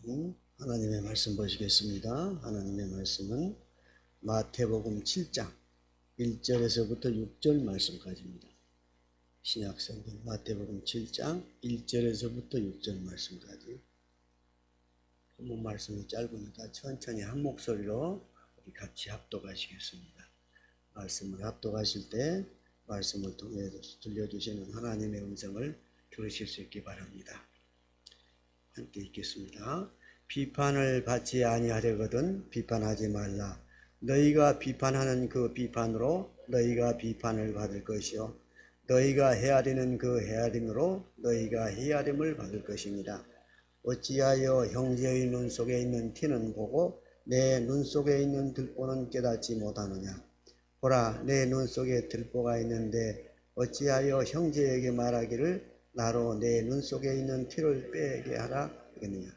하나님의 말씀 보시겠습니다. 하나님의 말씀은 마태복음 7장 1절에서부터 6절 말씀까지입니다. 신약성경 마태복음 7장 1절에서부터 6절 말씀까지. 본문 말씀이 짧으니까 천천히 한 목소리로 우리 같이 합독하시겠습니다. 말씀을 합독하실 때 말씀을 통해 들려주시는 하나님의 음성을 들으실 수 있기 바랍니다. 함께 읽겠습니다. 비판을 받지 아니하려거든 비판하지 말라. 너희가 비판하는 그 비판으로 너희가 비판을 받을 것이요 너희가 헤아리는 그 헤아림으로 너희가 헤아림을 받을 것입니다. 어찌하여 형제의 눈 속에 있는 티는 보고 내 눈 속에 있는 들보는 깨닫지 못하느냐. 보라, 내 눈 속에 들보가 있는데 어찌하여 형제에게 말하기를 나로 내 눈 속에 있는 티를 빼게 하라 하겠느냐.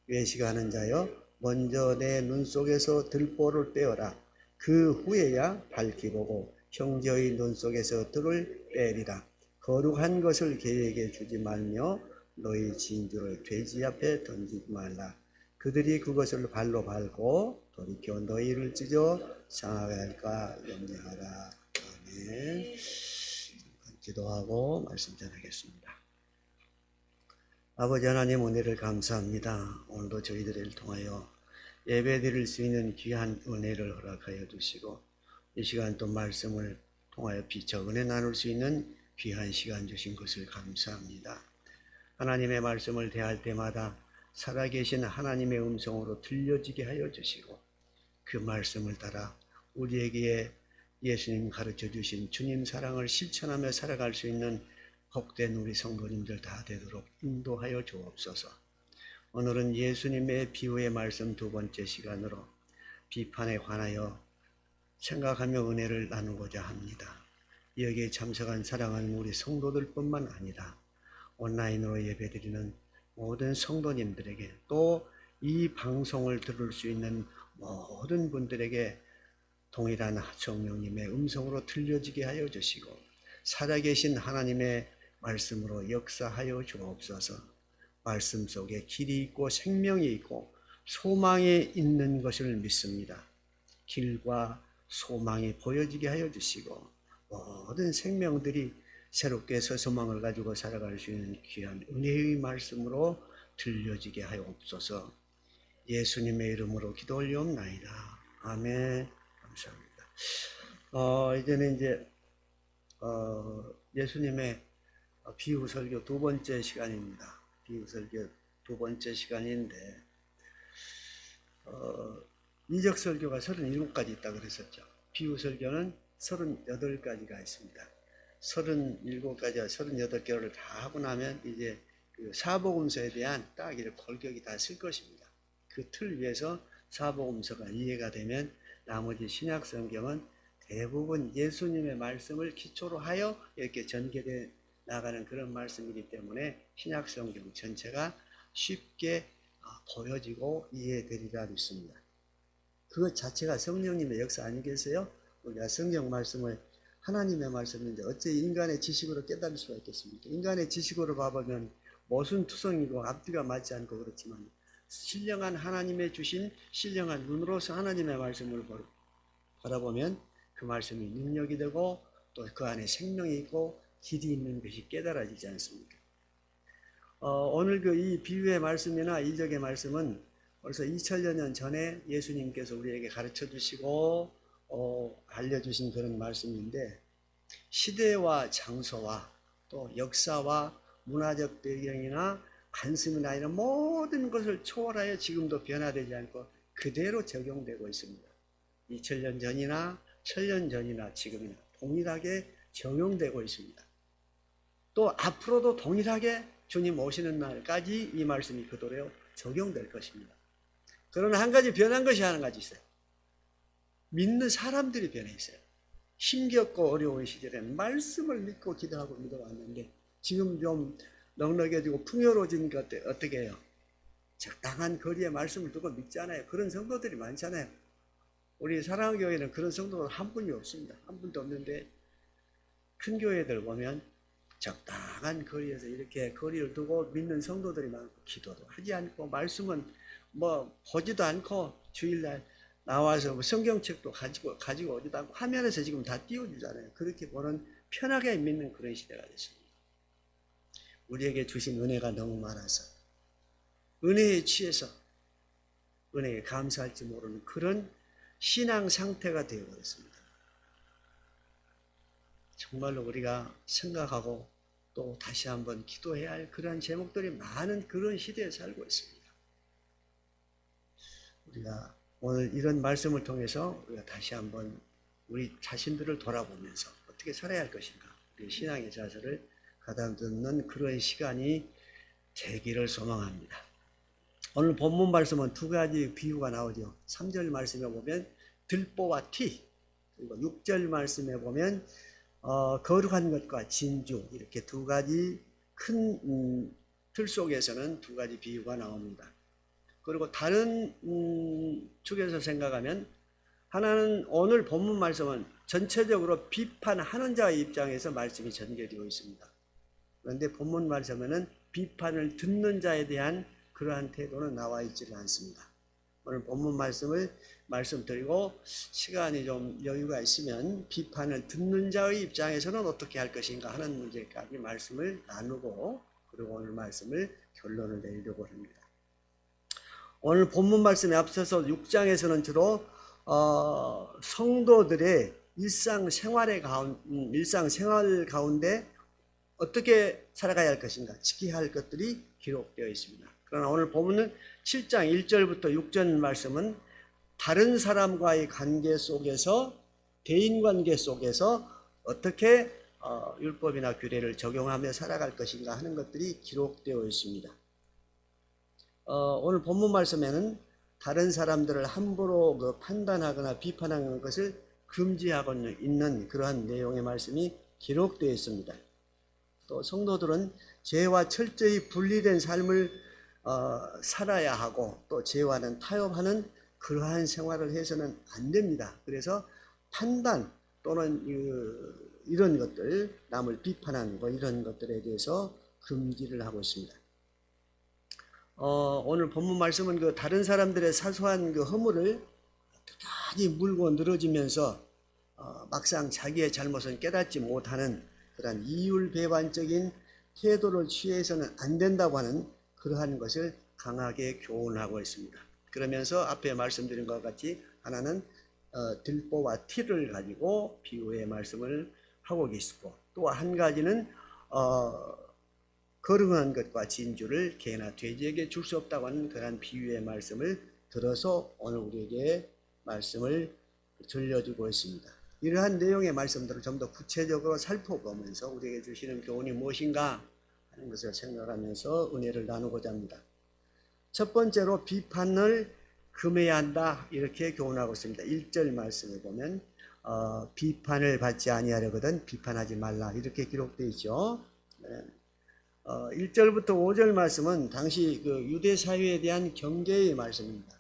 외식하는 자여, 먼저 내 눈 속에서 들보를 빼어라. 그 후에야 밝히 보고 형제의 눈 속에서 들을 빼리라. 거룩한 것을 개에게 주지 말며 너희 진주를 돼지 앞에 던지지 말라. 그들이 그것을 발로 밟고 돌이켜 너희를 찢어 상하게 할까 염려하라. 아멘. 기도하고 말씀 전하겠습니다. 아버지 하나님, 은혜를 감사합니다. 오늘도 저희들을 통하여 예배드릴 수 있는 귀한 은혜를 허락하여 주시고 이 시간 또 말씀을 통하여 비춰 은혜 나눌 수 있는 귀한 시간 주신 것을 감사합니다. 하나님의 말씀을 대할 때마다 살아계신 하나님의 음성으로 들려지게 하여 주시고 그 말씀을 따라 우리에게 예수님 가르쳐 주신 주님 사랑을 실천하며 살아갈 수 있는 복된 우리 성도님들 다 되도록 인도하여 주옵소서. 오늘은 예수님의 비유의 말씀 두 번째 시간으로 비판에 관하여 생각하며 은혜를 나누고자 합니다. 여기에 참석한 사랑하는 우리 성도들 뿐만 아니라 온라인으로 예배드리는 모든 성도님들에게 또 이 방송을 들을 수 있는 모든 분들에게 동일한 성령님의 음성으로 들려지게 하여 주시고 살아계신 하나님의 말씀으로 역사하여 주옵소서. 말씀 속에 길이 있고 생명이 있고 소망이 있는 것을 믿습니다. 길과 소망이 보여지게 하여 주시고 모든 생명들이 새롭게 새 소망을 가지고 살아갈 수 있는 귀한 은혜의 말씀으로 들려지게 하옵소서. 예수님의 이름으로 기도 올리옵나이다. 아멘. 감사합니다. 이제는 예수님의 비유 설교 두 번째 시간입니다. 비유 설교 두 번째 시간인데 이적 설교가 37가지 있다고 그랬었죠. 비유 설교는 38가지가 있습니다. 37가지와 38개를 다 하고 나면 이제 그 사복음서에 대한 딱 이렇게 골격이 다 쓸 것입니다. 그 틀 위에서 사복음서가 이해가 되면 나머지 신약 성경은 대부분 예수님의 말씀을 기초로 하여 이렇게 전개되어 나가는 그런 말씀이기 때문에 신약 성경 전체가 쉽게 보여지고 이해되리라 믿습니다. 그것 자체가 성령님의 역사 아니겠어요? 우리가 성경 말씀을 하나님의 말씀인데 어째 인간의 지식으로 깨달을 수가 있겠습니까? 인간의 지식으로 봐보면 모순투성이고 앞뒤가 맞지 않고 그렇지만 신령한 하나님의 주신 신령한 눈으로서 하나님의 말씀을 바라보면 그 말씀이 능력이 되고 또 그 안에 생명이 있고 길이 있는 것이 깨달아지지 않습니까? 오늘 이 비유의 말씀이나 이적의 말씀은 벌써 2000여 년 전에 예수님께서 우리에게 가르쳐 주시고 알려주신 그런 말씀인데 시대와 장소와 또 역사와 문화적 배경이나 관습이나 이런 모든 것을 초월하여 지금도 변화되지 않고 그대로 적용되고 있습니다. 2000년 전이나 1000년 전이나 지금이나 동일하게 적용되고 있습니다. 또 앞으로도 동일하게 주님 오시는 날까지 이 말씀이 그대로 적용될 것입니다. 그러나 한 가지 변한 것이 한 가지 있어요. 믿는 사람들이 변해 있어요. 힘겹고 어려운 시절에 말씀을 믿고 기도하고 믿어왔는데 지금 좀 넉넉해지고 풍요로워지니까 어떻게 해요? 적당한 거리에 말씀을 두고 믿잖아요. 그런 성도들이 많잖아요. 우리 사랑하는 교회는 그런 성도가 한 분이 없습니다. 한 분도 없는데 큰 교회들 보면 적당한 거리에서 이렇게 거리를 두고 믿는 성도들이 많고 기도도 하지 않고 말씀은 뭐 보지도 않고 주일날 나와서 뭐 성경책도 가지고 오지도 않고 화면에서 지금 다 띄워주잖아요. 그렇게 보는 편하게 믿는 그런 시대가 됐습니다. 우리에게 주신 은혜가 너무 많아서 은혜에 취해서 은혜에 감사할지 모르는 그런 신앙 상태가 되어버렸습니다. 정말로 우리가 생각하고 또 다시 한번 기도해야 할 그러한 제목들이 많은 그런 시대에 살고 있습니다. 우리가 오늘 이런 말씀을 통해서 우리가 다시 한번 우리 자신들을 돌아보면서 어떻게 살아야 할 것인가, 우리 신앙의 자세를 가다듬는 그런 시간이 되기를 소망합니다. 오늘 본문 말씀은 두 가지 비유가 나오죠. 3절 말씀에 보면 들보와 티, 그리고 6절 말씀에 보면 거룩한 것과 진주, 이렇게 두 가지 큰 틀 속에서는 두 가지 비유가 나옵니다. 그리고 다른 축에서 생각하면 하나는 오늘 본문 말씀은 전체적으로 비판하는 자의 입장에서 말씀이 전개되어 있습니다. 그런데 본문 말씀에는 비판을 듣는 자에 대한 그러한 태도는 나와 있지는 않습니다. 오늘 본문 말씀을 말씀드리고 시간이 좀 여유가 있으면 비판을 듣는 자의 입장에서는 어떻게 할 것인가 하는 문제까지 말씀을 나누고 그리고 오늘 말씀을 결론을 내리려고 합니다. 오늘 본문 말씀에 앞서서 6장에서는 주로 성도들의 일상생활 가운데 어떻게 살아가야 할 것인가, 지켜야 할 것들이 기록되어 있습니다. 그러나 오늘 본문은 7장 1절부터 6절 말씀은 다른 사람과의 관계 속에서, 대인관계 속에서 어떻게 율법이나 규례를 적용하며 살아갈 것인가 하는 것들이 기록되어 있습니다. 오늘 본문 말씀에는 다른 사람들을 함부로 판단하거나 비판하는 것을 금지하고 있는 그러한 내용의 말씀이 기록되어 있습니다. 또 성도들은 죄와 철저히 분리된 삶을 살아야 하고 또 죄와는 타협하는 그러한 생활을 해서는 안 됩니다. 그래서 판단 또는 이런 것들, 남을 비판하는 것, 이런 것들에 대해서 금지를 하고 있습니다. 오늘 본문 말씀은 그 다른 사람들의 사소한 그 허물을 끝까지 물고 늘어지면서 막상 자기의 잘못은 깨닫지 못하는 그런 이율배반적인 태도를 취해서는 안 된다고 하는 그러한 것을 강하게 교훈하고 있습니다. 그러면서 앞에 말씀드린 것과 같이 하나는 들보와 티를 가지고 비유의 말씀을 하고 계시고 또 한 가지는 거룩한 것과 진주를 개나 돼지에게 줄 수 없다고 하는 그러한 비유의 말씀을 들어서 오늘 우리에게 말씀을 들려주고 있습니다. 이러한 내용의 말씀들을 좀 더 구체적으로 살펴보면서 우리에게 주시는 교훈이 무엇인가 하는 것을 생각하면서 은혜를 나누고자 합니다. 첫 번째로 비판을 금해야 한다, 이렇게 교훈하고 있습니다. 1절 말씀을 보면 비판을 받지 아니하려거든 비판하지 말라, 이렇게 기록되어 있죠. 1절부터 5절 말씀은 당시 그 유대 사회에 대한 경계의 말씀입니다.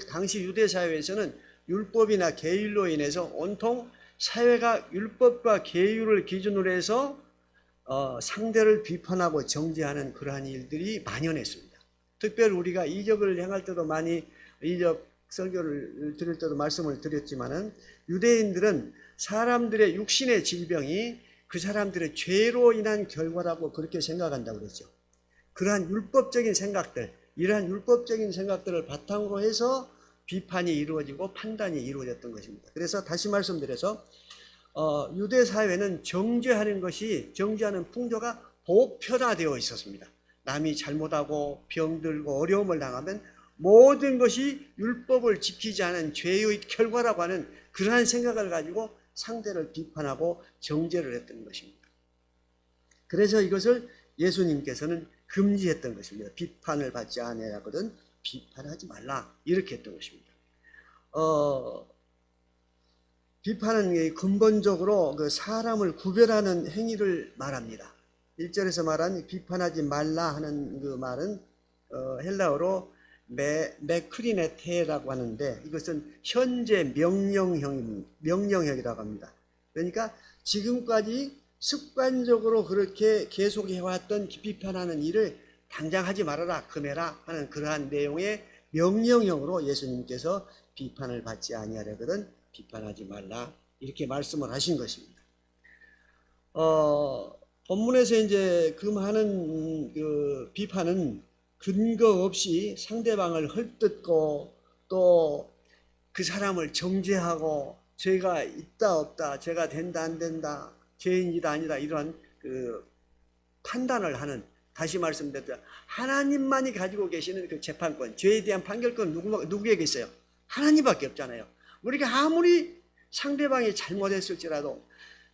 당시 유대 사회에서는 율법이나 계율로 인해서 온통 사회가 율법과 계율을 기준으로 해서 상대를 비판하고 정죄하는 그러한 일들이 만연했습니다. 특별히 우리가 이적을 행할 때도 많이 이적 설교를 드릴 때도 말씀을 드렸지만은 유대인들은 사람들의 육신의 질병이 그 사람들의 죄로 인한 결과라고 그렇게 생각한다고 그랬죠. 그러한 율법적인 생각들, 이러한 율법적인 생각들을 바탕으로 해서 비판이 이루어지고 판단이 이루어졌던 것입니다. 그래서 다시 말씀드려서 유대 사회는 정죄하는 풍조가 보편화되어 있었습니다. 남이 잘못하고 병들고 어려움을 당하면 모든 것이 율법을 지키지 않은 죄의 결과라고 하는 그러한 생각을 가지고 상대를 비판하고 정죄를 했던 것입니다. 그래서 이것을 예수님께서는 금지했던 것입니다. 비판을 받지 아니하거든 비판하지 말라, 이렇게 했던 것입니다. 비판은 근본적으로 그 사람을 구별하는 행위를 말합니다. 1절에서 말한 비판하지 말라 하는 그 말은 헬라어로 메크리네테라고 하는데 이것은 현재 명령형이라고 합니다. 그러니까 지금까지 습관적으로 그렇게 계속해왔던 비판하는 일을 당장 하지 말아라, 금해라 하는 그러한 내용의 명령형으로 예수님께서 비판을 받지 아니하려거든 비판하지 말라 이렇게 말씀을 하신 것입니다. 본문에서 이제 그 많은 그 비판은 근거 없이 상대방을 헐뜯고 또 그 사람을 정죄하고 죄가 있다 없다, 죄가 된다 안 된다, 죄인이다 아니다 이러한 그 판단을 하는, 다시 말씀드렸죠. 하나님만이 가지고 계시는 그 재판권, 죄에 대한 판결권 누구에게 있어요? 하나님밖에 없잖아요. 우리가 아무리 상대방이 잘못했을지라도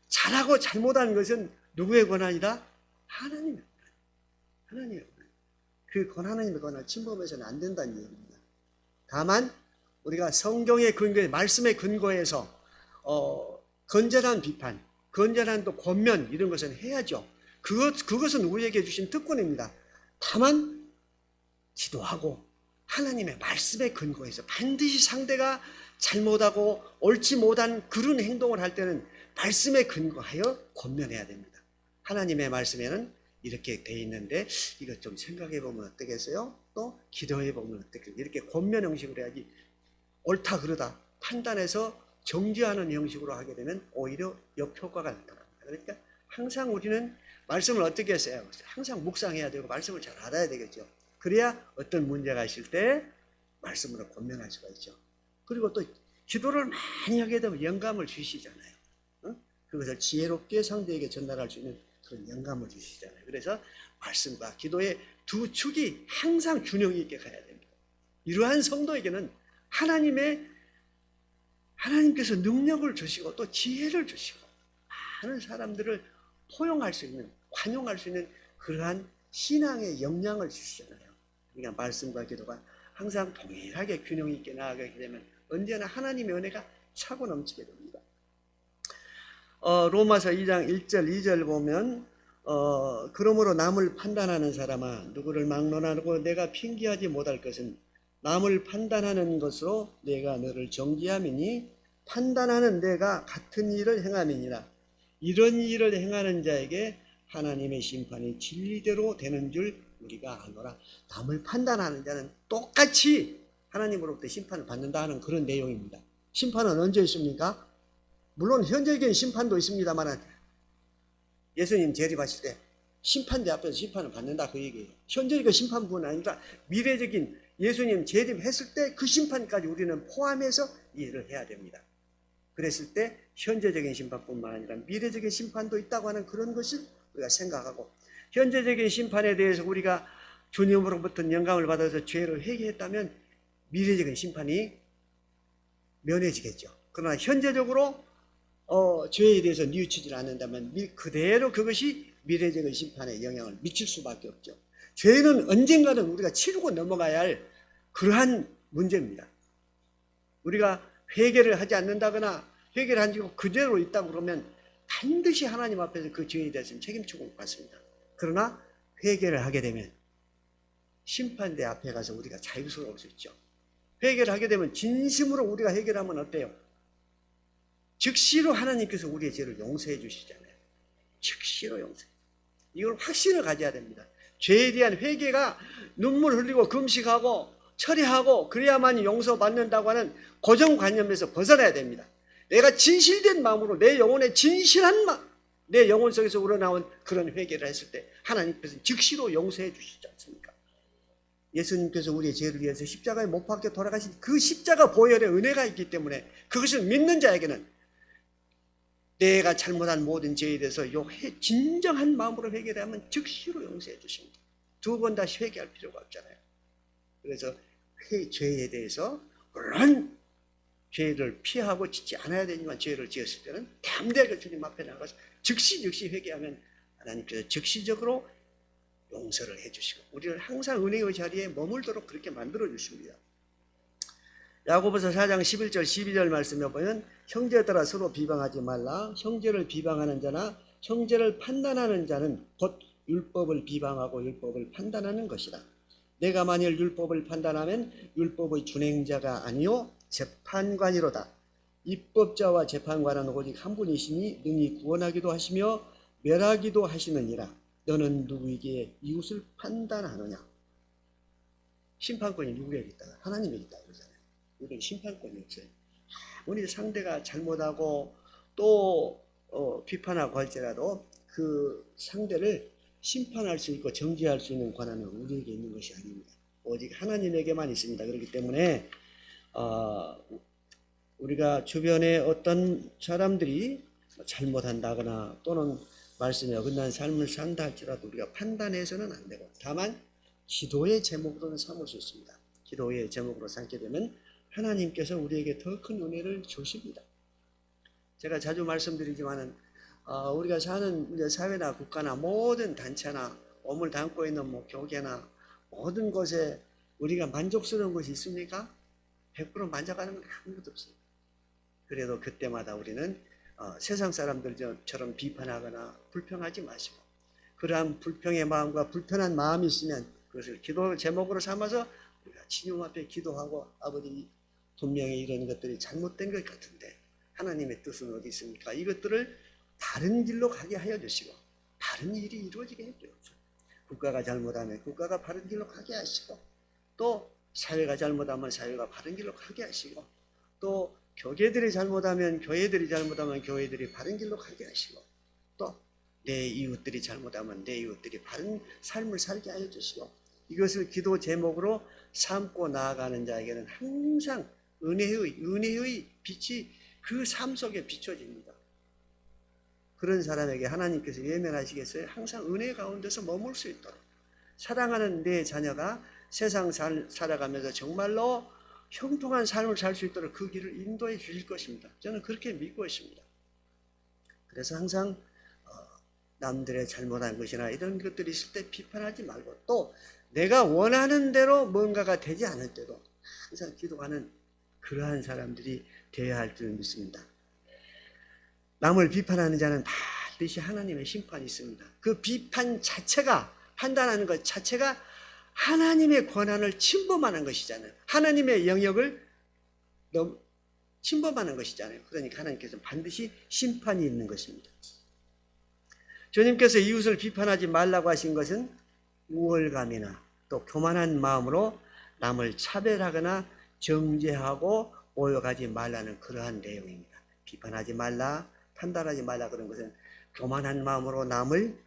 잘하고 잘못한 것은 누구의 권한이다? 하나님의 권한. 하나님의 권한. 그 하나님의 권한을 침범해서는 안 된다는 얘기입니다. 다만 우리가 성경의 근거에, 말씀의 근거에서 건전한 비판, 건전한 또 권면 이런 것은 해야죠. 그것은 우리에게 주신 특권입니다. 다만 기도하고 하나님의 말씀의 근거에서 반드시 상대가 잘못하고 옳지 못한 그런 행동을 할 때는 말씀에 근거하여 권면해야 됩니다. 하나님의 말씀에는 이렇게 돼 있는데 이것 좀 생각해 보면 어떻겠어요? 또 기도해 보면 어떻겠어요? 이렇게 권면 형식으로 해야지 옳다 그러다 판단해서 정죄하는 형식으로 하게 되면 오히려 역효과가 나타납니다. 그러니까 항상 우리는 말씀을 어떻게 했어요? 항상 묵상해야 되고 말씀을 잘 알아야 되겠죠. 그래야 어떤 문제가 있을 때 말씀으로 권면할 수가 있죠. 그리고 또 기도를 많이 하게 되면 영감을 주시잖아요. 그것을 지혜롭게 상대에게 전달할 수 있는 그런 영감을 주시잖아요. 그래서 말씀과 기도의 두 축이 항상 균형 있게 가야 됩니다. 이러한 성도에게는 하나님께서 능력을 주시고 또 지혜를 주시고 많은 사람들을 포용할 수 있는, 관용할 수 있는 그러한 신앙의 역량을 주시잖아요. 그러니까 말씀과 기도가 항상 동일하게 균형 있게 나아가게 되면 언제나 하나님의 은혜가 차고 넘치게 됩니다. 로마서 2장 1절 2절 보면 그러므로 남을 판단하는 사람아 누구를 막론하고 내가 핑계하지 못할 것은 남을 판단하는 것으로 내가 너를 정죄함이니 판단하는 내가 같은 일을 행함이니라. 이런 일을 행하는 자에게 하나님의 심판이 진리대로 되는 줄 우리가 아노라. 남을 판단하는 자는 똑같이 하나님으로부터 심판을 받는다 하는 그런 내용입니다. 심판은 언제 있습니까? 물론 현재적인 심판도 있습니다만 예수님 재림하실 때 심판대 앞에서 심판을 받는다 그 얘기예요. 현재적인 심판뿐 아니라 미래적인 예수님 재림했을 때 그 심판까지 우리는 포함해서 이해를 해야 됩니다. 그랬을 때 현재적인 심판뿐만 아니라 미래적인 심판도 있다고 하는 그런 것을 우리가 생각하고, 현재적인 심판에 대해서 우리가 주님으로부터 영감을 받아서 죄를 회개했다면 미래적인 심판이 면해지겠죠. 그러나 현재적으로 죄에 대해서 뉘우치지 않는다면 그대로 그것이 미래적인 심판에 영향을 미칠 수밖에 없죠. 죄는 언젠가는 우리가 치르고 넘어가야 할 그러한 문제입니다. 우리가 회개를 하지 않는다거나 회개를 한 지고 그대로 있다고 그러면 반드시 하나님 앞에서 그 죄에 대해서는 책임지고 받습니다. 그러나 회개를 하게 되면 심판대 앞에 가서 우리가 자유스러울 수 있죠. 회개를 하게 되면 진심으로 우리가 해결하면 어때요? 즉시로 하나님께서 우리의 죄를 용서해 주시잖아요. 즉시로 용서. 이걸 확신을 가져야 됩니다. 죄에 대한 회개가 눈물 흘리고 금식하고 처리하고 그래야만 용서받는다고 하는 고정관념에서 벗어나야 됩니다. 내가 진실된 마음으로 내 영혼의 진실한 마음, 내 영혼 속에서 우러나온 그런 회개를 했을 때 하나님께서 즉시로 용서해 주시지 않습니까? 예수님께서 우리의 죄를 위해서 십자가에 못 박혀 돌아가신 그 십자가 보혈의 은혜가 있기 때문에 그것을 믿는 자에게는 내가 잘못한 모든 죄에 대해서 진정한 마음으로 회개를 하면 즉시로 용서해 주십니다. 두 번 다시 회개할 필요가 없잖아요. 그래서 죄에 대해서 물론 죄를 피하고 짓지 않아야 되지만 죄를 지었을 때는 담대하게 주님 앞에 나가서 즉시 회개하면 하나님께서 즉시적으로 용서를 해주시고 우리를 항상 은혜의 자리에 머물도록 그렇게 만들어 주십니다. 야고보서 4장 11절 12절 말씀에 보면 형제들아 서로 비방하지 말라. 형제를 비방하는 자나 형제를 판단하는 자는 곧 율법을 비방하고 율법을 판단하는 것이다. 내가 만일 율법을 판단하면 율법의 준행자가 아니요 재판관이로다. 입법자와 재판관은 오직 한 분이시니 능히 구원하기도 하시며 멸하기도 하시느니라. 너는 누구에게 이웃을 판단하느냐? 심판권이 누구에게 있다? 하나님에게 있다 그러잖아요. 우리는 심판권이 없어요. 우리 상대가 잘못하고 또 비판하고 할지라도 그 상대를 심판할 수 있고 정죄할 수 있는 권한은 우리에게 있는 것이 아닙니다. 오직 하나님에게만 있습니다. 그렇기 때문에 우리가 주변에 어떤 사람들이 잘못한다거나 또는 말씀에 어긋난 삶을 산다 할지라도 우리가 판단해서는 안 되고, 다만 기도의 제목으로는 삼을 수 있습니다. 기도의 제목으로 삼게 되면 하나님께서 우리에게 더 큰 은혜를 주십니다. 제가 자주 말씀드리지만은 우리가 사는 사회나 국가나 모든 단체나 몸을 담고 있는 교계나 모든 것에 우리가 만족스러운 것이 있습니까? 100% 만족하는 건 아무것도 없습니다. 그래도 그때마다 우리는 세상 사람들처럼 비판하거나 불평하지 마시고, 그러한 불평의 마음과 불편한 마음이 있으면 그것을 기도 제목으로 삼아서 우리가 주님 앞에 기도하고, 아버지 분명히 이런 것들이 잘못된 것 같은데 하나님의 뜻은 어디 있습니까? 이것들을 바른 길로 가게 하여 주시고 바른 일이 이루어지게 해 주옵소서. 국가가 잘못하면 국가가 바른 길로 가게 하시고, 또 사회가 잘못하면 사회가 바른 길로 가게 하시고, 또 교회들이 잘못하면 교회들이 바른 길로 가게 하시고, 또 내 이웃들이 잘못하면 내 이웃들이 바른 삶을 살게 하여 주시고, 이것을 기도 제목으로 삼고 나아가는 자에게는 항상 은혜의 빛이 그 삶 속에 비춰집니다. 그런 사람에게 하나님께서 예면하시겠어요? 항상 은혜 가운데서 머물 수 있도록, 사랑하는 내 자녀가 세상 살아가면서 정말로 형통한 삶을 살 수 있도록 그 길을 인도해 주실 것입니다. 저는 그렇게 믿고 있습니다. 그래서 항상 남들의 잘못한 것이나 이런 것들이 있을 때 비판하지 말고, 또 내가 원하는 대로 뭔가가 되지 않을 때도 항상 기도하는 그러한 사람들이 되어야 할 줄 믿습니다. 남을 비판하는 자는 반드시 하나님의 심판이 있습니다. 그 비판 자체가, 판단하는 것 자체가 하나님의 권한을 침범하는 것이잖아요. 하나님의 영역을 침범하는 것이잖아요. 그러니까 하나님께서는 반드시 심판이 있는 것입니다. 주님께서 이웃을 비판하지 말라고 하신 것은 우월감이나 또 교만한 마음으로 남을 차별하거나 정죄하고 모욕하지 말라는 그러한 내용입니다. 비판하지 말라, 판단하지 말라 그런 것은 교만한 마음으로 남을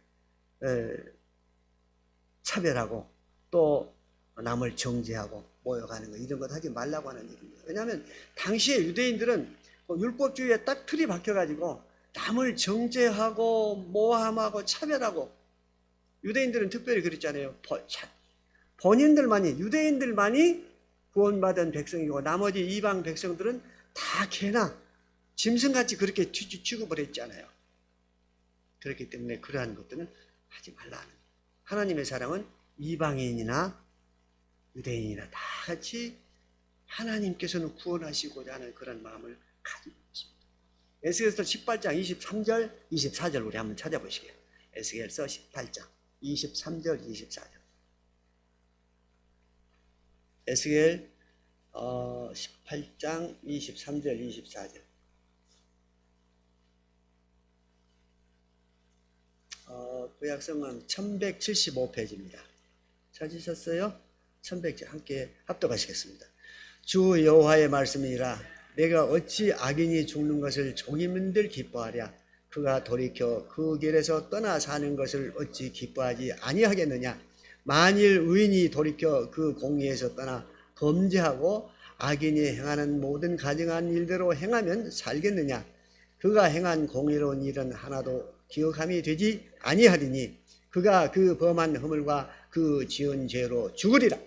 차별하고 또 남을 정죄하고 모욕하는 거, 이런 것 하지 말라고 하는 얘기입니다. 왜냐하면 당시에 유대인들은 율법주의에 딱 틀이 박혀가지고 남을 정죄하고 모함하고 차별하고, 유대인들은 특별히 그랬잖아요. 본인들만이, 유대인들만이 구원받은 백성이고 나머지 이방 백성들은 다 개나 짐승같이 그렇게 취급을 했잖아요. 그렇기 때문에 그러한 것들은 하지 말라. 하나님의 사랑은 이방인이나 유대인이나 다 같이 하나님께서는 구원하시고자 하는 그런 마음을 가지고 있습니다. 에스겔서 18장 23절 24절 우리 한번 찾아보시게요. 에스겔서 18장 23절 24절. 에스겔 18장 23절 24절. 구약성경 1175페이지입니다. 찾으셨어요? 1100절 함께 합독하시겠습니다. 주 여호와의 말씀이니라. 내가 어찌 악인이 죽는 것을 종이민들 기뻐하랴. 그가 돌이켜 그 길에서 떠나 사는 것을 어찌 기뻐하지 아니하겠느냐. 만일 의인이 돌이켜 그 공의에서 떠나 범죄하고 악인이 행하는 모든 가증한 일대로 행하면 살겠느냐. 그가 행한 공의로운 일은 하나도 기억함이 되지 아니하리니 그가 그 범한 허물과 그 지은 죄로 죽으리라.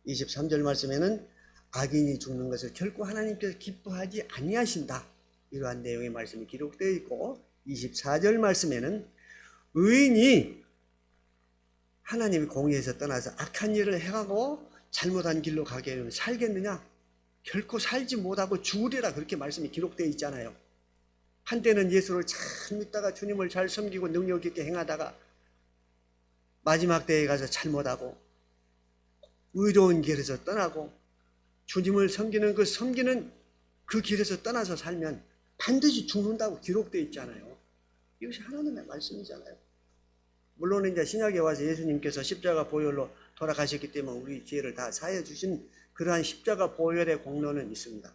23절 말씀에는 악인이 죽는 것을 결코 하나님께서 기뻐하지 아니하신다, 이러한 내용의 말씀이 기록되어 있고, 24절 말씀에는 의인이 하나님의 공의에서 떠나서 악한 일을 행하고 잘못한 길로 가게 되면 살겠느냐? 결코 살지 못하고 죽으리라, 그렇게 말씀이 기록되어 있잖아요. 한때는 예수를 잘 믿다가 주님을 잘 섬기고 능력 있게 행하다가 마지막 때에 가서 잘못하고 의로운 길에서 떠나고 주님을 섬기는 그 길에서 떠나서 살면 반드시 죽는다고 기록되어 있잖아요. 이것이 하나님의 말씀이잖아요. 물론 이제 신약에 와서 예수님께서 십자가 보혈로 돌아가셨기 때문에 우리 죄를 다 사해 주신 그러한 십자가 보혈의 공로는 있습니다.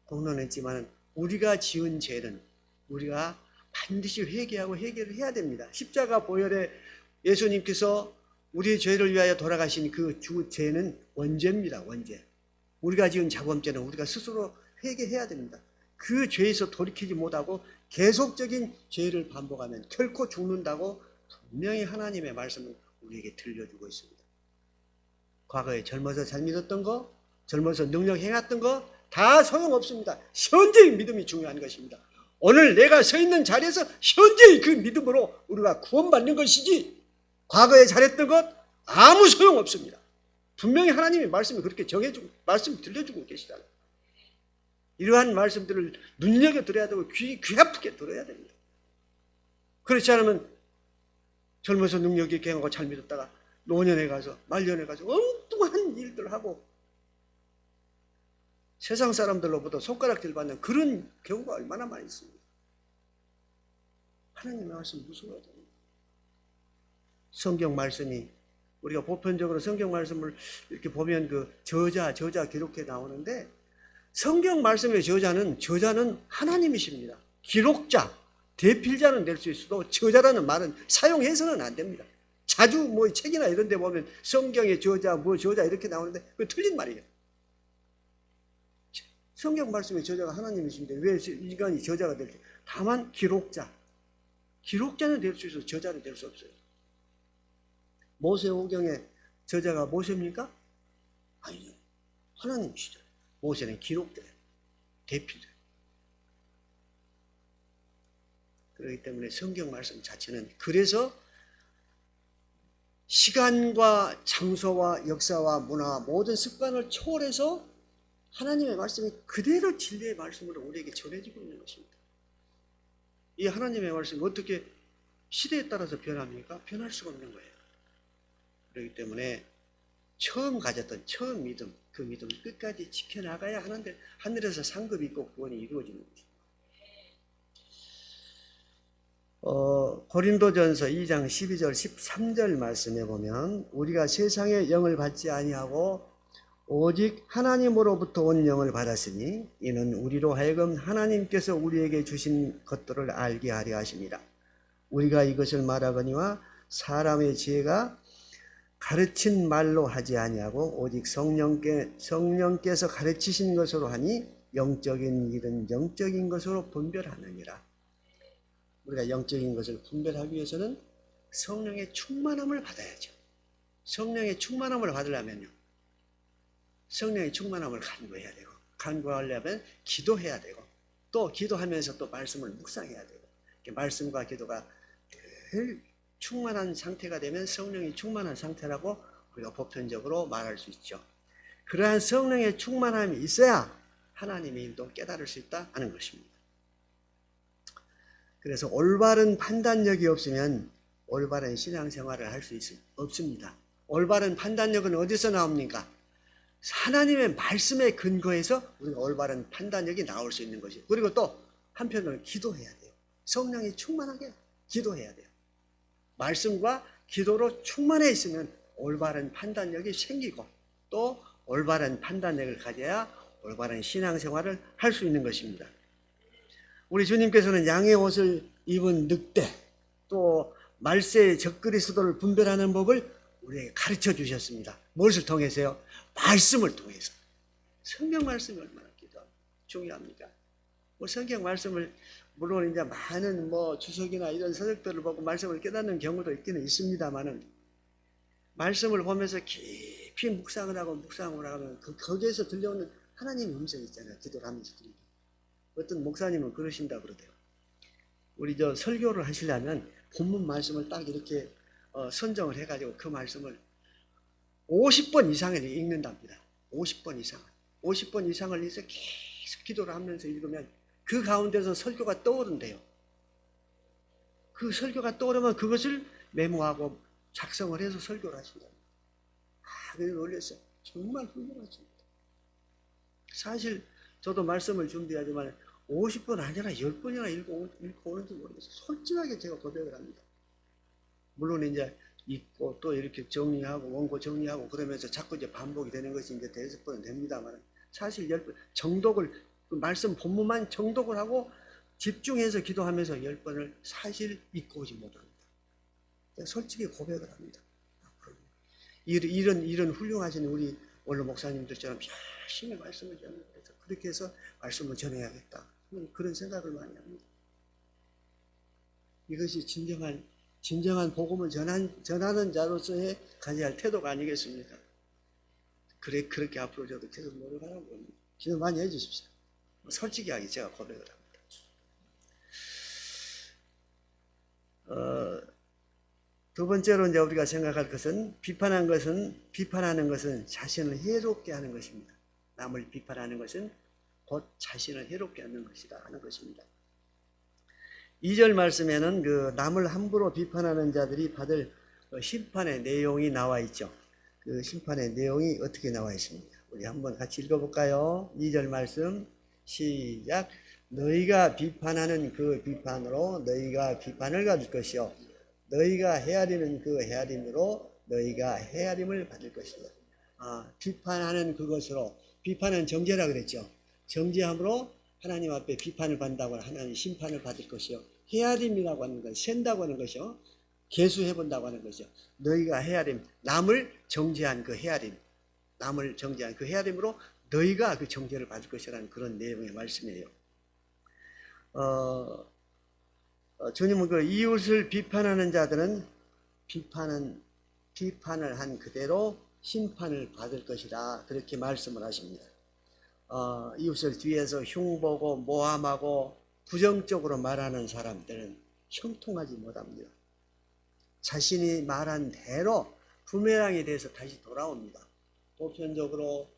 공로는 있지만 우리가 지은 죄는 우리가 반드시 회개하고 해결을 해야 됩니다. 십자가 보혈에 예수님께서 우리의 죄를 위하여 돌아가신 그 주 죄는 원죄입니다. 원죄. 우리가 지은 자범죄는 우리가 스스로 회개해야 됩니다. 그 죄에서 돌이키지 못하고 계속적인 죄를 반복하면 결코 죽는다고 분명히 하나님의 말씀을 우리에게 들려주고 있습니다. 과거에 젊어서 잘 믿었던 거, 젊어서 능력 행했던 거 다 소용없습니다. 현재의 믿음이 중요한 것입니다. 오늘 내가 서 있는 자리에서 현재의 그 믿음으로 우리가 구원받는 것이지 과거에 잘했던 것 아무 소용없습니다. 분명히 하나님의 말씀이 그렇게 정해주고 말씀 들려주고 계시잖아요. 이러한 말씀들을 눈여겨 들어야 되고 귀 아프게 들어야 됩니다. 그렇지 않으면 젊어서 능력 있게 행하고 잘 믿었다가 노년에 가서 말년에 가서 엉뚱한 일들을 하고 세상 사람들로부터 손가락질 받는 그런 경우가 얼마나 많이 있습니다. 하나님의 말씀 무서워야 됩니다. 성경 말씀이 우리가 보편적으로 성경 말씀을 이렇게 보면 그 저자 기록해 나오는데 성경 말씀의 저자는 하나님이십니다. 기록자, 대필자는 될 수 있어도 저자라는 말은 사용해서는 안 됩니다. 자주 뭐 책이나 이런 데 보면 성경의 저자, 저자 이렇게 나오는데 그게 틀린 말이에요. 성경 말씀의 저자가 하나님이신데 왜 인간이 저자가 될지? 다만 기록자는 될 수 있어도 저자는 될 수 없어요. 모세오경의 저자가 모세입니까? 아니요. 하나님이시죠. 모세는 기록자예요. 대필자예요. 그렇기 때문에 성경 말씀 자체는 그래서 시간과 장소와 역사와 문화 모든 습관을 초월해서 하나님의 말씀이 그대로 진리의 말씀으로 우리에게 전해지고 있는 것입니다. 이 하나님의 말씀이 어떻게 시대에 따라서 변합니까? 변할 수가 없는 거예요. 그렇기 때문에 처음 가졌던 처음 믿음, 그 믿음을 끝까지 지켜나가야 하는데 하늘에서 상급이 있고 구원이 이루어지는 것입니다. 고린도전서 2장 12절 13절 말씀에 보면 우리가 세상의 영을 받지 아니하고 오직 하나님으로부터 온 영을 받았으니 이는 우리로 하여금 하나님께서 우리에게 주신 것들을 알게 하려 하십니다. 우리가 이것을 말하거니와 사람의 지혜가 가르친 말로 하지 아니하고 오직 성령께서 가르치신 것으로 하니 영적인 일은 영적인 것으로 분별하느니라. 우리가 영적인 것을 분별하기 위해서는 성령의 충만함을 받아야죠. 성령의 충만함을 받으려면요. 성령의 충만함을 간구해야 되고 간구하려면 기도해야 되고 또 기도하면서 또 말씀을 묵상해야 되고 말씀과 기도가 늘 충만한 상태가 되면 성령이 충만한 상태라고 우리가 보편적으로 말할 수 있죠. 그러한 성령의 충만함이 있어야 하나님의 일도 깨달을 수 있다 하는 것입니다. 그래서 올바른 판단력이 없으면 올바른 신앙생활을 할 수 없습니다. 올바른 판단력은 어디서 나옵니까? 하나님의 말씀에 근거해서 우리가 올바른 판단력이 나올 수 있는 것이에요. 그리고 또 한편으로는 기도해야 돼요. 성령이 충만하게 기도해야 돼요. 말씀과 기도로 충만해 있으면 올바른 판단력이 생기고 또 올바른 판단력을 가져야 올바른 신앙생활을 할 수 있는 것입니다. 우리 주님께서는 양의 옷을 입은 늑대 또 말세의 적그리스도를 분별하는 법을 우리에게 가르쳐 주셨습니다. 무엇을 통해서요? 말씀을 통해서. 성경 말씀이 얼마나 중요합니까? 성경 말씀을 물론 이제 많은 주석이나 이런 서적들을 보고 말씀을 깨닫는 경우도 있기는 있습니다만은 말씀을 보면서 깊이 묵상을 하면 거기에서 들려오는 하나님의 음성이 있잖아요. 기도를 하면서 들리고. 어떤 목사님은 그러신다 그러대요. 우리 설교를 하시려면 본문 말씀을 딱 이렇게 선정을 해가지고 그 말씀을 50번 이상을 읽는답니다. 50번 이상. 50번 이상을 해서 계속 기도를 하면서 읽으면 그 가운데서 설교가 떠오른대요. 그 설교가 떠오르면 그것을 메모하고 작성을 해서 설교를 하신답니다. 그걸 놀랐어요. 정말 훌륭하십니다. 사실 저도 말씀을 준비하지만 50번 아니라 10번이나 읽고 오는지 모르겠어요. 솔직하게 제가 고백을 합니다. 물론 이제 읽고 또 이렇게 정리하고 원고 정리하고 그러면서 자꾸 이제 반복이 되는 것이 이제 대여섯 번은 됩니다만 사실 10번 정독을 그 말씀 본문만 정독을 하고 집중해서 기도하면서 10번을 사실 잊고 오지 못합니다. 솔직히 고백을 합니다. 이런 훌륭하신 우리 원로 목사님들처럼 열심히 말씀을 전해서 그렇게 해서 말씀을 전해야겠다. 그런 생각을 많이 합니다. 이것이 진정한 복음을 전하는 자로서의 가져야 할 태도가 아니겠습니까? 그렇게 앞으로 저도 계속 노력하라고 합니다. 기도 많이 해주십시오. 솔직하게 제가 고백을 합니다. 두 번째로 이제 우리가 생각할 것은 비판하는 것은 자신을 해롭게 하는 것입니다. 남을 비판하는 것은 곧 자신을 해롭게 하는 것이다 하는 것입니다. 2절 말씀에는 그 남을 함부로 비판하는 자들이 받을 심판의 내용이 나와 있죠. 그 심판의 내용이 어떻게 나와 있습니까? 우리 한번 같이 읽어볼까요? 2절 말씀 시작. 너희가 비판하는 그 비판으로 너희가 비판을 받을 것이요 너희가 헤아리는 그 헤아림으로 너희가 헤아림을 받을 것이다. 비판하는 그것으로 비판은 정죄라 그랬죠. 정죄함으로 하나님 앞에 비판을 받는다고 하는 하나님 심판을 받을 것이요 헤아림이라고 하는 건 센다고 하는 것이요 계수해 본다고 하는 것이요 너희가 헤아림 남을 정죄한 그 헤아림 남을 정죄한 그 헤아림으로 너희가 그 정죄를 받을 것이라는 그런 내용의 말씀이에요. 주님은 그 이웃을 비판하는 자들은 비판을 한 그대로 심판을 받을 것이다 그렇게 말씀을 하십니다. 이웃을 뒤에서 흉보고 모함하고 부정적으로 말하는 사람들은 형통하지 못합니다. 자신이 말한 대로 부메랑이 돼서 다시 돌아옵니다. 보편적으로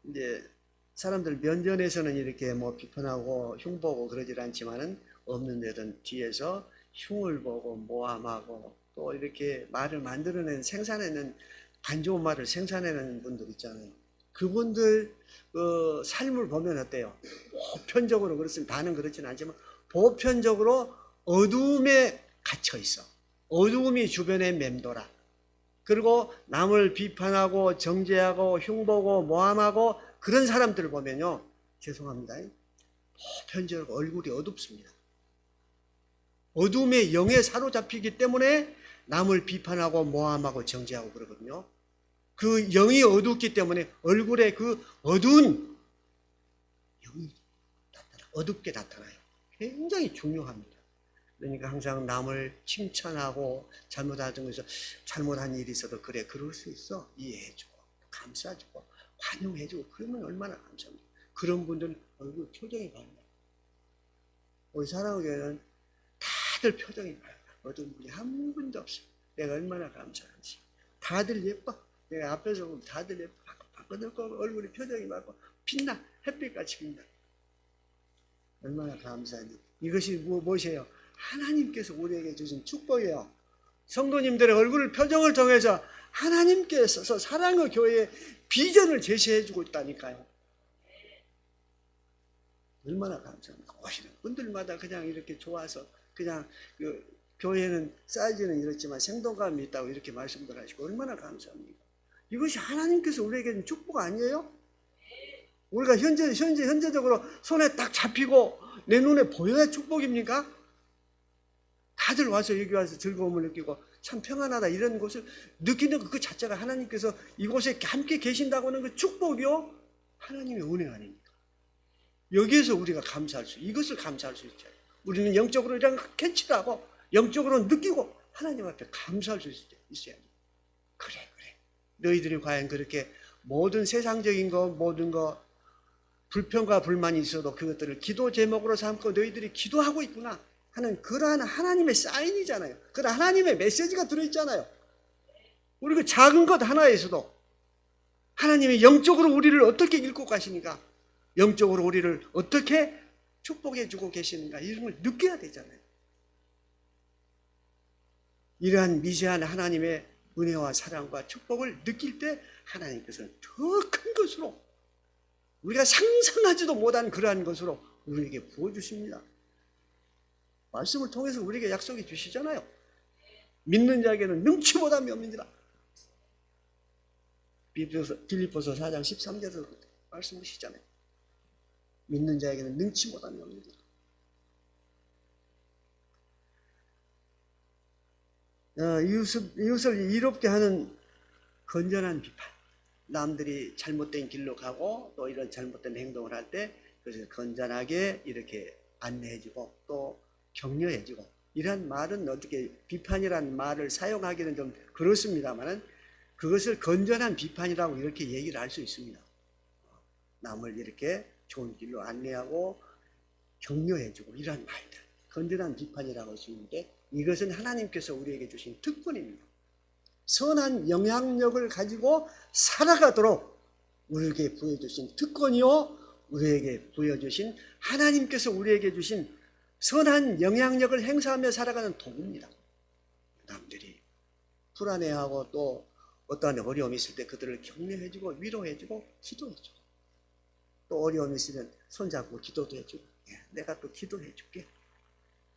이제 사람들 면전에서는 이렇게 뭐 비판하고 흉보고 그러질 않지만은 없는 데는 뒤에서 흉을 보고 모함하고 또 이렇게 말을 만들어내는 생산해내는 안 좋은 말을 생산해내는 분들 있잖아요. 그분들 삶을 보면 어때요? 보편적으로 그렇습니다. 다는 그렇지는 않지만 보편적으로 어두움에 갇혀 있어. 어두움이 주변에 맴돌아. 그리고 남을 비판하고 정죄하고 흉보고 모함하고 그런 사람들을 보면요. 죄송합니다. 보편적으로 얼굴이 어둡습니다. 어둠의 영에 사로잡히기 때문에 남을 비판하고 모함하고 정죄하고 그러거든요. 그 영이 어둡기 때문에 얼굴에 그 어두운 영이 어둡게 나타나요. 굉장히 중요합니다. 그러니까 항상 남을 칭찬하고 잘못하던 것에서 잘못한 일이 있어도 그래 그럴 수 있어 이해해주고 감싸주고 환영해주고 그러면 얼마나 감사합니다. 그런 분들은 얼굴 표정이 밝아요. 우리 사랑교회는 다들 표정이 밝아요. 어두운 분이 한 분도 없어요. 내가 얼마나 감사한지. 다들 예뻐. 내가 앞에서 보면 다들 예뻐. 바꿔놓고 얼굴이 표정이 밝고 빛나. 햇빛같이 빛나. 얼마나 감사한지. 이것이 무엇이에요? 하나님께서 우리에게 주신 축복이에요. 성도님들의 얼굴 표정을 통해서 하나님께서 사랑의 교회의 비전을 제시해주고 있다니까요. 얼마나 감사합니다. 오시는 분들마다 그냥 이렇게 좋아서 그냥 교회는 사이즈는 이렇지만 생동감이 있다고 이렇게 말씀들 하시고 얼마나 감사합니까? 이것이 하나님께서 우리에게 축복 아니에요? 우리가 현재적으로 손에 딱 잡히고 내 눈에 보여야 축복입니까? 다들 와서 여기 와서 즐거움을 느끼고 참 평안하다 이런 것을 느끼는 그 자체가 하나님께서 이곳에 함께 계신다고 하는 그 축복이요 하나님의 은혜 아닙니까? 여기에서 우리가 이것을 감사할 수 있죠. 우리는 영적으로 이런 걸 캐치하고 영적으로 느끼고 하나님 앞에 감사할 수 있어야지. 그래. 너희들이 과연 그렇게 모든 세상적인 거 모든 거 불평과 불만이 있어도 그것들을 기도 제목으로 삼고 너희들이 기도하고 있구나 하는 그러한 하나님의 사인이잖아요. 그런 하나님의 메시지가 들어있잖아요. 우리 그 작은 것 하나에서도 하나님이 영적으로 우리를 어떻게 읽고 가시니까 영적으로 우리를 어떻게 축복해 주고 계시는가 이런 걸 느껴야 되잖아요. 이러한 미세한 하나님의 은혜와 사랑과 축복을 느낄 때 하나님께서는 더 큰 것으로 우리가 상상하지도 못한 그러한 것으로 우리에게 부어주십니다. 말씀을 통해서 우리에게 약속해 주시잖아요. 믿는 자에게는 능치 못함이 없느니라. 빌립보서 4장 13절에서 말씀하시잖아요. 믿는 자에게는 능치 못함이 없느니라. 이웃을 이롭게 하는 건전한 비판. 남들이 잘못된 길로 가고 또 이런 잘못된 행동을 할 때 그것을 건전하게 이렇게 안내해주고 또 격려해주고, 이런 말은 어떻게 비판이란 말을 사용하기는 좀 그렇습니다만은 그것을 건전한 비판이라고 이렇게 얘기를 할 수 있습니다. 남을 이렇게 좋은 길로 안내하고 격려해주고 이런 말들, 건전한 비판이라고 할 수 있는데, 이것은 하나님께서 우리에게 주신 특권입니다. 선한 영향력을 가지고 살아가도록 우리에게 부여주신 특권이요, 우리에게 부여주신 하나님께서 우리에게 주신 선한 영향력을 행사하며 살아가는 도구입니다. 남들이 불안해하고 또 어떠한 어려움이 있을 때 그들을 격려해주고 위로해주고 기도해주고, 또 어려움이 있으면 손잡고 기도도 해주고, 내가 또 기도해줄게,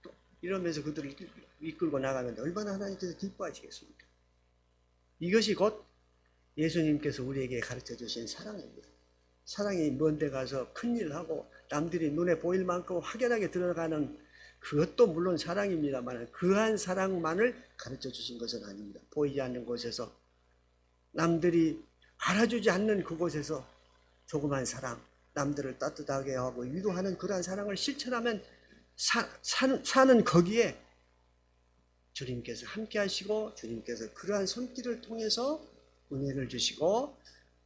또 이러면서 그들을 이끌고 나가면 얼마나 하나님께서 기뻐하시겠습니까? 이것이 곧 예수님께서 우리에게 가르쳐 주신 사랑입니다. 사랑이 먼 데 가서 큰일 하고 남들이 눈에 보일 만큼 확연하게 들어가는 그것도 물론 사랑입니다만, 그한 사랑만을 가르쳐 주신 것은 아닙니다. 보이지 않는 곳에서, 남들이 알아주지 않는 그곳에서 조그만 사랑, 남들을 따뜻하게 하고 위로하는 그러한 사랑을 실천하면 사는 거기에 주님께서 함께 하시고, 주님께서 그러한 손길을 통해서 은혜를 주시고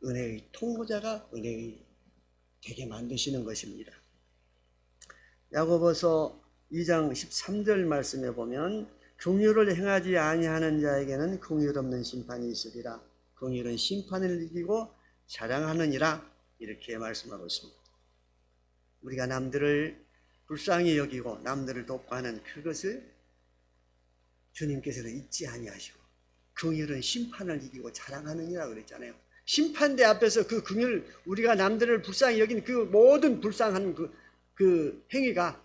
은혜의 통로자가 은혜의 되게 만드시는 것입니다. 야고보서 2장 13절 말씀에 보면, 긍휼을 행하지 아니하는 자에게는 긍휼 없는 심판이 있으리라. 긍휼은 심판을 이기고 자랑하느니라. 이렇게 말씀하고 있습니다. 우리가 남들을 불쌍히 여기고 남들을 돕고 하는 그것을 주님께서는 잊지 아니하시고, 긍휼은 심판을 이기고 자랑하느니라 그랬잖아요. 심판대 앞에서 그 긍휼, 우리가 남들을 불쌍히 여긴 그 모든 불쌍한 그 행위가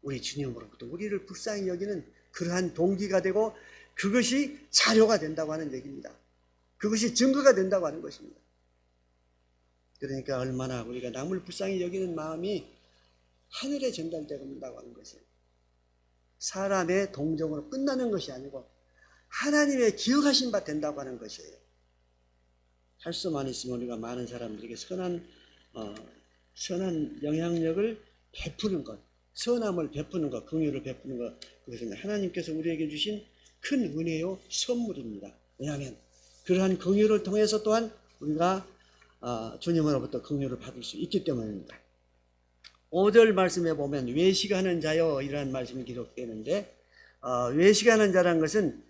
우리 주님으로부터 우리를 불쌍히 여기는 그러한 동기가 되고, 그것이 자료가 된다고 하는 얘기입니다. 그것이 증거가 된다고 하는 것입니다. 그러니까 얼마나 우리가 남을 불쌍히 여기는 마음이 하늘에 전달된다고 하는 것이에요. 사람의 동정으로 끝나는 것이 아니고 하나님의 기억하신 바 된다고 하는 것이에요. 할 수만 있으면 우리가 많은 사람들에게 선한 영향력을 베푸는 것, 선함을 베푸는 것, 긍휼을 베푸는 것, 그것은 하나님께서 우리에게 주신 큰 은혜요 선물입니다. 왜냐하면 그러한 긍휼을 통해서 또한 우리가 주님으로부터 긍휼을 받을 수 있기 때문입니다. 5절 말씀에 보면 외식하는 자여 이라는 말씀이 기록되는데, 외식하는 자라는 것은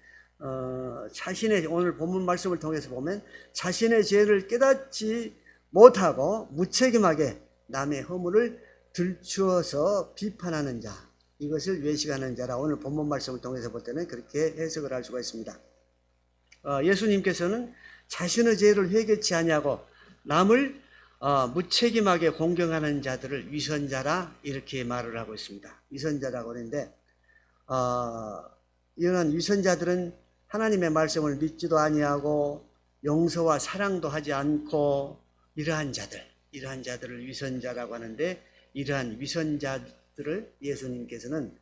자신의, 오늘 본문 말씀을 통해서 보면 자신의 죄를 깨닫지 못하고 무책임하게 남의 허물을 들추어서 비판하는 자, 이것을 외식하는 자라 오늘 본문 말씀을 통해서 볼 때는 그렇게 해석을 할 수가 있습니다. 예수님께서는 자신의 죄를 회개치 아니하고 남을 무책임하게 공경하는 자들을 위선자라 이렇게 말을 하고 있습니다. 위선자라고 하는데, 이런 위선자들은 하나님의 말씀을 믿지도 아니하고 용서와 사랑도 하지 않고 이러한 자들을 위선자라고 하는데, 이러한 위선자들을 예수님께서는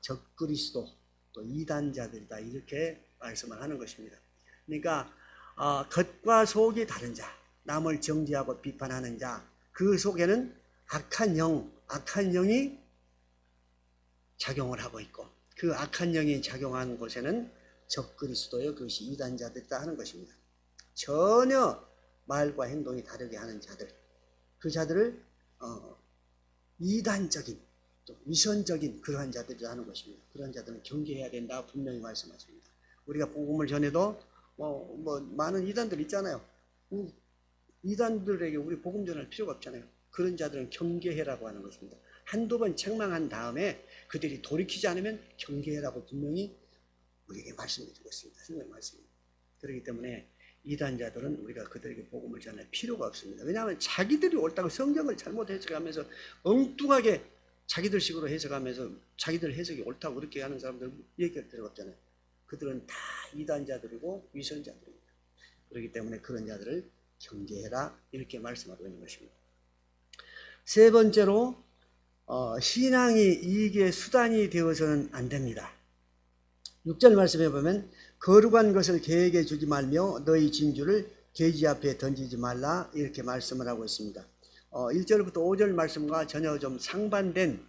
적그리스도 또 이단자들이다 이렇게 말씀을 하는 것입니다. 그러니까 겉과 속이 다른 자, 남을 정죄하고 비판하는 자, 그 속에는 악한 영이 작용을 하고 있고, 그 악한 영이 작용하는 곳에는 적그리스도요, 그것이 이단자들이다 하는 것입니다. 전혀 말과 행동이 다르게 하는 자들, 그 자들을 이단적인 또 위선적인 그러한 자들이라 하는 것입니다. 그런 자들은 경계해야 된다 분명히 말씀하십니다. 우리가 복음을 전해도 많은 이단들 있잖아요. 이단들에게 우리 복음 전할 필요가 없잖아요. 그런 자들은 경계해라고 하는 것입니다. 한두 번 책망한 다음에 그들이 돌이키지 않으면 경계해라고 분명히 우리에게 말씀해 주고 있습니다. 성경 말씀입니다. 그렇기 때문에 이단자들은 우리가 그들에게 복음을 전할 필요가 없습니다. 왜냐하면 자기들이 옳다고 성경을 잘못 해석하면서 엉뚱하게 자기들 식으로 해석하면서 자기들 해석이 옳다고 그렇게 하는 사람들 얘기할 필요가 없잖아요. 그들은 다 이단자들이고 위선자들입니다. 그렇기 때문에 그런 자들을 경계해라 이렇게 말씀하고 있는 것입니다. 세 번째로 신앙이 이익의 수단이 되어서는 안 됩니다. 6절 말씀에 보면 거룩한 것을 개에게 주지 말며 너희 진주를 돼지 앞에 던지지 말라 이렇게 말씀을 하고 있습니다. 1절부터 5절 말씀과 전혀 좀 상반된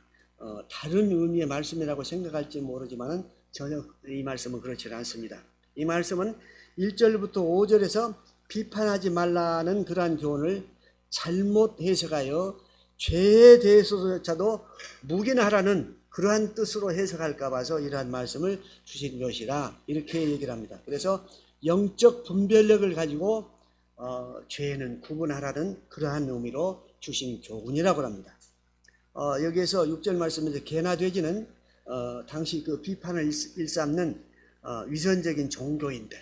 다른 의미의 말씀이라고 생각할지 모르지만 전혀 이 말씀은 그렇지 않습니다. 이 말씀은 1절부터 5절에서 비판하지 말라는 그러한 교훈을 잘못 해석하여 죄에 대해서조차도 묵인하라는 그러한 뜻으로 해석할까 봐서 이러한 말씀을 주신 것이라 이렇게 얘기를 합니다. 그래서 영적 분별력을 가지고 죄는 구분하라는 그러한 의미로 주신 교훈이라고 합니다. 여기에서 6절 말씀에서 개나 돼지는 당시 그 비판을 일삼는 위선적인 종교인들,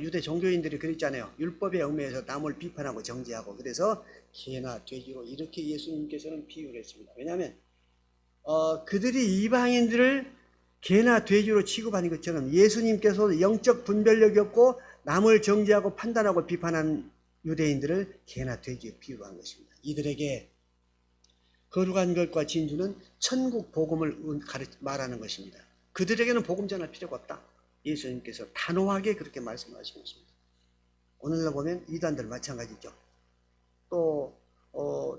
유대 종교인들이 그랬잖아요. 율법에 얽매여서 남을 비판하고 정죄하고, 그래서 개나 돼지로 이렇게 예수님께서는 비유를 했습니다. 왜냐하면 그들이 이방인들을 개나 돼지로 취급하는 것처럼 예수님께서 영적 분별력이 없고 남을 정죄하고 판단하고 비판한 유대인들을 개나 돼지에 비유한 것입니다. 이들에게 거룩한 것과 진주는 천국 복음을 말하는 것입니다. 그들에게는 복음 전할 필요가 없다. 예수님께서 단호하게 그렇게 말씀하신 것입니다. 오늘날 보면 이단들 마찬가지죠. 또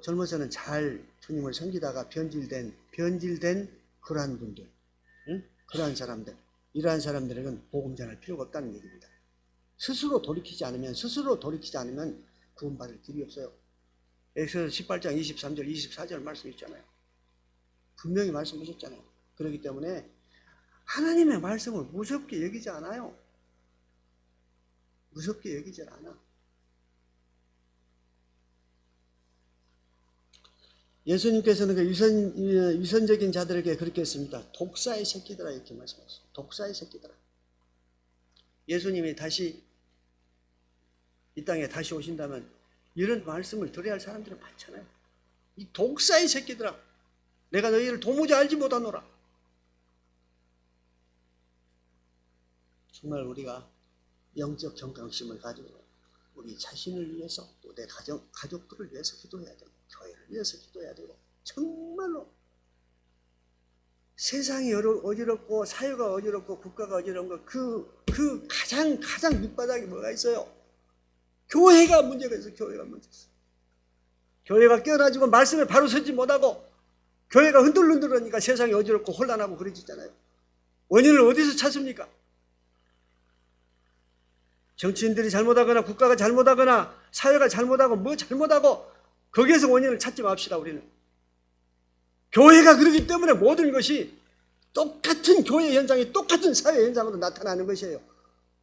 젊어서는 잘 주님을 섬기다가 변질된 그러한 분들, 그러한 사람들, 이러한 사람들에게는 복음 전할 필요가 없다는 얘기입니다. 스스로 돌이키지 않으면 구원받을 길이 없어요. 엑소더 18장 23절 24절 말씀 있잖아요. 분명히 말씀하셨잖아요. 그렇기 때문에 하나님의 말씀을 무섭게 여기지 않아요. 무섭게 여기지 않아. 예수님께서는 그 위선적인 자들에게 그렇게 했습니다. 독사의 새끼들아 이렇게 말씀하셨어요. 독사의 새끼들아. 예수님이 다시 이 땅에 다시 오신다면 이런 말씀을 들어야 할 사람들은 많잖아요. 이 독사의 새끼들아, 내가 너희를 도무지 알지 못하노라. 정말 우리가 영적 정강심을 가지고 우리 자신을 위해서 또 내 가족들을 위해서 기도해야 되고 교회를 위해서 기도해야 되고, 정말로 세상이 어지럽고 사회가 어지럽고 국가가 어지러운 거 그 가장 밑바닥에 뭐가 있어요? 교회가 문제가 있어요. 교회가 문제가 있어요. 교회가 깨어나지고 말씀에 바로 서지 못하고 교회가 흔들흔들하니까 세상이 어지럽고 혼란하고 그러지잖아요. 원인을 어디서 찾습니까? 정치인들이 잘못하거나 국가가 잘못하거나 사회가 잘못하고 뭐 잘못하고 거기에서 원인을 찾지 맙시다. 우리는 교회가 그러기 때문에 모든 것이 똑같은 교회 현장이 똑같은 사회 현장으로 나타나는 것이에요.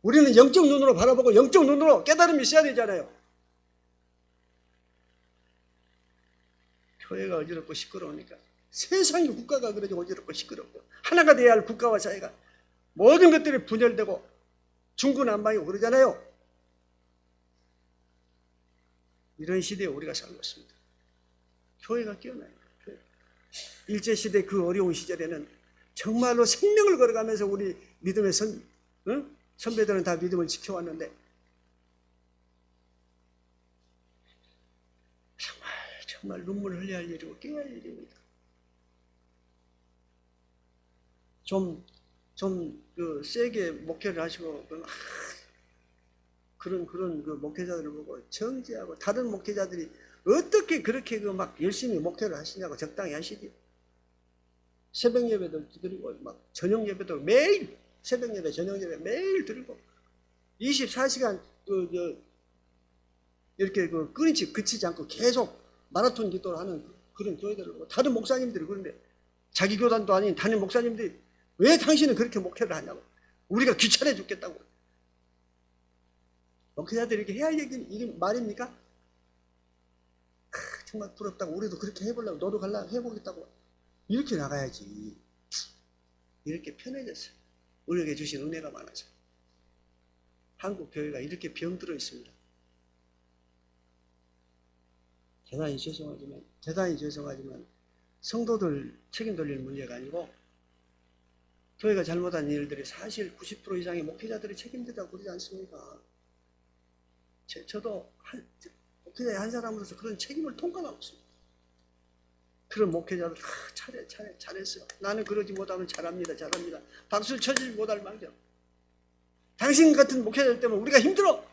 우리는 영적 눈으로 바라보고 영적 눈으로 깨달음이 있어야 되잖아요. 교회가 어지럽고 시끄러우니까 세상이 국가가 그러지 어지럽고 시끄럽고 하나가 돼야 할 국가와 사회가 모든 것들이 분열되고 중구난방이고 그러잖아요. 이런 시대에 우리가 살고 있습니다. 교회가 깨어나요. 일제시대 그 어려운 시절에는 정말로 생명을 걸어가면서 우리 믿음의 선배들은 다 믿음을 지켜왔는데 정말 눈물을 흘려야 할 일이고 깨어야 할 일입니다. 좀 그 세게 목회를 하시고 그런 그 목회자들을 보고 정죄하고, 다른 목회자들이 어떻게 그렇게 그 막 열심히 목회를 하시냐고 적당히 하시지. 새벽 예배도 드리고 막 저녁 예배도 매일 새벽 예배 저녁 예배 매일 드리고 24시간 이렇게 끊이지 그치지 않고 계속 마라톤 기도를 하는 그런 교회들을 보고, 다른 목사님들이 그런데 자기 교단도 아닌 다른 목사님들이 왜 당신은 그렇게 목회를 하냐고, 우리가 귀찮아 죽겠다고. 목회자들이 이렇게 해야 할 이게 말입니까? 정말 부럽다고, 우리도 그렇게 해보려고 노력하려고 해보겠다고 이렇게 나가야지. 이렇게 편해졌어요. 우리에게 주신 은혜가 많아서. 한국 교회가 이렇게 병들어 있습니다. 대단히 죄송하지만 성도들 책임 돌릴 문제가 아니고 교회가 잘못한 일들이 사실 90% 이상의 목회자들이 책임지다고 그러지 않습니까? 저도 목회자 한 사람으로서 그런 책임을 통감하고 있습니다. 그런 목회자들 잘했어요. 나는 그러지 못하면 잘합니다. 박수를 쳐주지 못할 망정. 당신 같은 목회자들 때문에 우리가 힘들어.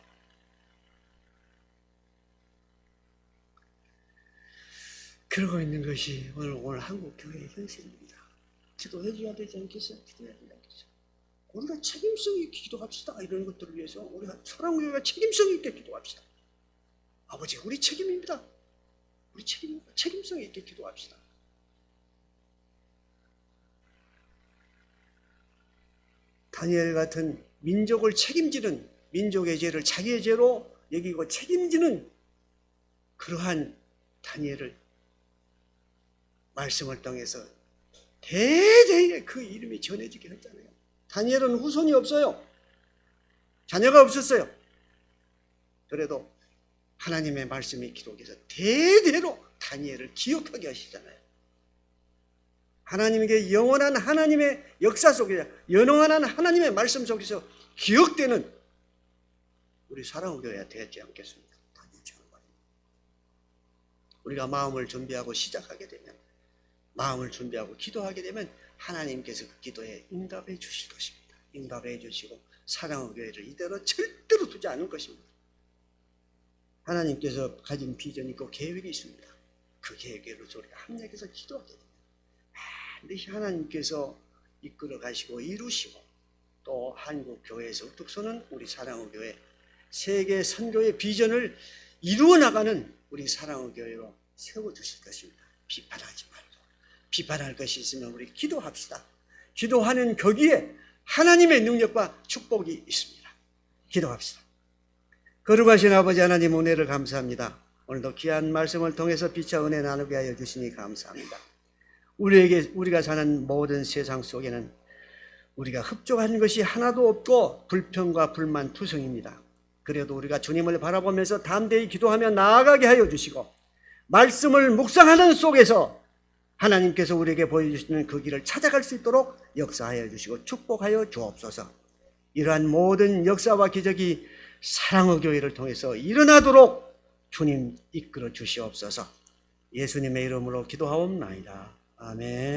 그러고 있는 것이 오늘 한국 교회의 현실입니다. 기도해줘야 되지 않겠어요? 우리가 책임성 있게 기도합시다. 이런 것들을 위해서 우리가 사랑교회가 책임성 있게 기도합시다. 아버지, 우리 책임입니다. 우리 책임성 있게 기도합시다. 다니엘 같은 민족을 책임지는, 민족의 죄를 자기의 죄로 여기고 책임지는 그러한 다니엘을 말씀을 통해서 대대에 그 이름이 전해지게 했잖아요. 다니엘은 후손이 없어요. 자녀가 없었어요. 그래도 하나님의 말씀이 기록해서 대대로 다니엘을 기억하게 하시잖아요. 하나님에게 영원한 하나님의 역사 속에, 영원한 하나님의 말씀 속에서 기억되는 우리 사랑의 교회가 되었지 않겠습니까? 우리가 마음을 준비하고 시작하게 되면, 마음을 준비하고 기도하게 되면 하나님께서 그 기도에 응답해 주실 것입니다. 응답해 주시고 사랑의 교회를 이대로 절대로 두지 않을 것입니다. 하나님께서 가진 비전이 있고 계획이 있습니다. 그 계획으로 우리가 합력해서 기도하게 됩니다. 반드시 하나님께서 이끌어 가시고 이루시고, 또 한국 교회에서 우뚝 서는 우리 사랑의 교회, 세계 선교의 비전을 이루어 나가는 우리 사랑의 교회로 세워주실 것입니다. 비판하지 말고, 비판할 것이 있으면 우리 기도합시다. 기도하는 거기에 하나님의 능력과 축복이 있습니다. 기도합시다. 거룩하신 아버지 하나님, 은혜를 감사합니다. 오늘도 귀한 말씀을 통해서 빛과 은혜 나누게 하여 주시니 감사합니다. 우리가 사는 모든 세상 속에는 우리가 흡족한 것이 하나도 없고 불평과 불만 투성입니다. 그래도 우리가 주님을 바라보면서 담대히 기도하며 나아가게 하여 주시고, 말씀을 묵상하는 속에서 하나님께서 우리에게 보여주시는 그 길을 찾아갈 수 있도록 역사하여 주시고 축복하여 주옵소서. 이러한 모든 역사와 기적이 사랑의 교회를 통해서 일어나도록 주님 이끌어 주시옵소서. 예수님의 이름으로 기도하옵나이다. 아멘.